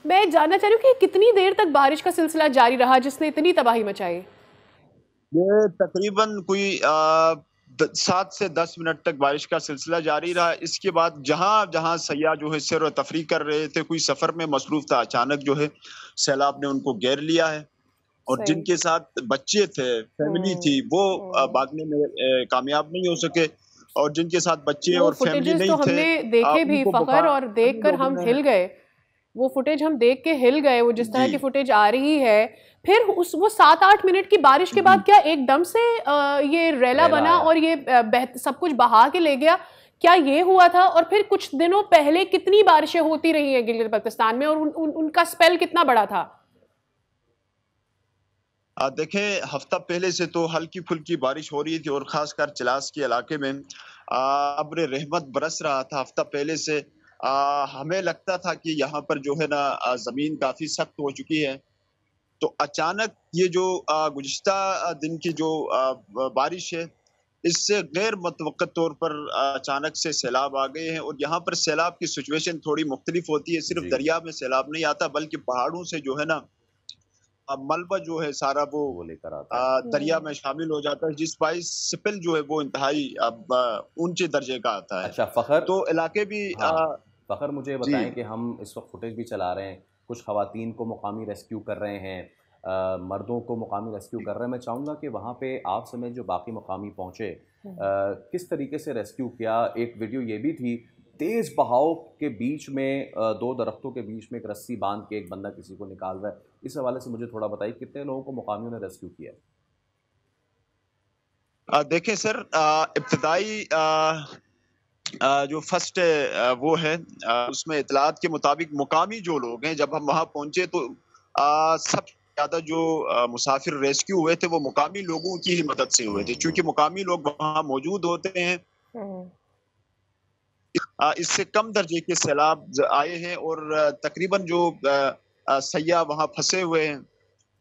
میں جاننا چاہ رہی ہوں کہ کتنی دیر تک بارش کا سلسلہ جاری رہا جس نے اتنی تباہی مچائی؟ یہ تقریباً کوئی 7 سے 10 منٹ تک بارش کا سلسلہ جاری رہا. اس کے بعد جہاں سیاح جو ہے سیر و تفریح کر رہے تھے، کوئی سفر میں مصروف تھا، اچانک جو ہے سیلاب نے ان کو گھیر لیا ہے. اور جن کے ساتھ بچے تھے، فیملی تھی، وہ بھاگنے میں کامیاب نہیں ہو سکے. اور جن کے ساتھ بچے اور فیملی نہیں تو ہم تھے، نے دیکھے ان بھی کو فخر، اور دیکھ کر ہم ہل گئے. وہ فوٹیج ہم دیکھ کے ہل گئے. وہ جس طرح کی فوٹیج آ رہی ہے، پھر وہ 7-8 منٹ کی بارش کے بعد کیا ایک دم سے یہ ریلا بنا اور یہ سب کچھ بہا کے لے گیا؟ کیا یہ ہوا تھا؟ اور پھر کچھ دنوں پہلے کتنی بارشیں ہوتی رہی ہیں گلگت بلتستان میں، اور ان کا سپیل کتنا بڑا تھا؟ دیکھیں، ہفتہ پہلے سے تو ہلکی پھلکی بارش ہو رہی تھی، اور خاص کر چلاس کے علاقے میں ابر رحمت برس رہا تھا. ہفتہ پہلے سے ہمیں لگتا تھا کہ یہاں پر جو ہے نا زمین کافی سخت ہو چکی ہے. تو اچانک یہ جو گزشتہ دن کی جو بارش ہے، اس سے غیر متوقع طور پر اچانک سے سیلاب آ گئے ہیں. اور یہاں پر سیلاب کی سچویشن تھوڑی مختلف ہوتی ہے. صرف دریا میں سیلاب نہیں آتا، بلکہ پہاڑوں سے جو ہے نا ملبہ جو ہے سارا وہ لے کر آتا ہے، دریا میں شامل ہو جاتا ہے، جس باعث سپل جو ہے وہ انتہائی اونچے درجے کا آتا ہے. اچھا فخر، تو علاقے بھی فخر مجھے بتائیں کہ ہم اس وقت فوٹیج بھی چلا رہے ہیں، کچھ خواتین کو مقامی ریسکیو کر رہے ہیں، مردوں کو مقامی ریسکیو کر رہے ہیں. میں چاہوں گا کہ وہاں پہ آپ سمیت جو باقی مقامی پہنچے کس طریقے سے ریسکیو کیا. ایک ویڈیو یہ بھی تھی، تیز بہاؤ کے بیچ میں 2 درختوں کے بیچ میں ایک رسی باندھ کے ایک بندہ کسی کو نکال رہا ہے. اس حوالے سے مجھے تھوڑا بتائیے کتنے لوگوں کو مقامیوں نے ریسکیو کیا؟ دیکھیں سر، ابتدائی جو فرسٹ وہ ہے، اس میں اطلاعات کے مطابق مقامی جو لوگ ہیں، جب ہم وہاں پہنچے تو سب سے زیادہ جو مسافر ریسکیو ہوئے تھے وہ مقامی لوگوں کی ہی مدد سے ہوئے تھے، چونکہ مقامی لوگ وہاں موجود ہوتے ہیں. اس سے کم درجے کے سیلاب آئے ہیں، اور تقریباً جو سیاح وہاں پھنسے ہوئے ہیں،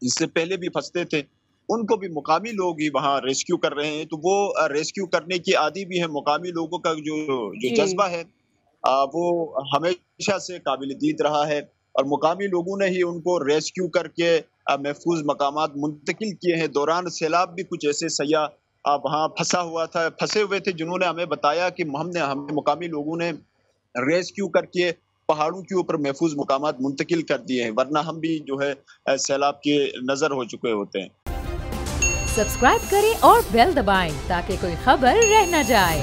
اس سے پہلے بھی پھنستے تھے، ان کو بھی مقامی لوگ ہی وہاں ریسکیو کر رہے ہیں. تو وہ ریسکیو کرنے کی عادی بھی ہے. مقامی لوگوں کا جو جذبہ ہے وہ ہمیشہ سے قابل دید رہا ہے، اور مقامی لوگوں نے ہی ان کو ریسکیو کر کے محفوظ مقامات منتقل کیے ہیں. دوران سیلاب بھی کچھ ایسے سیاح وہاں پھنسے ہوئے تھے، جنہوں نے ہمیں بتایا کہ ہمیں مقامی لوگوں نے ریسکیو کر کے پہاڑوں کے اوپر محفوظ مقامات منتقل کر دیے ہیں، ورنہ ہم بھی جو ہے سیلاب کے نظر ہو چکے ہوتے ہیں. سبسکرائب کریں اور بیل دبائیں تاکہ کوئی خبر رہ نہ جائے.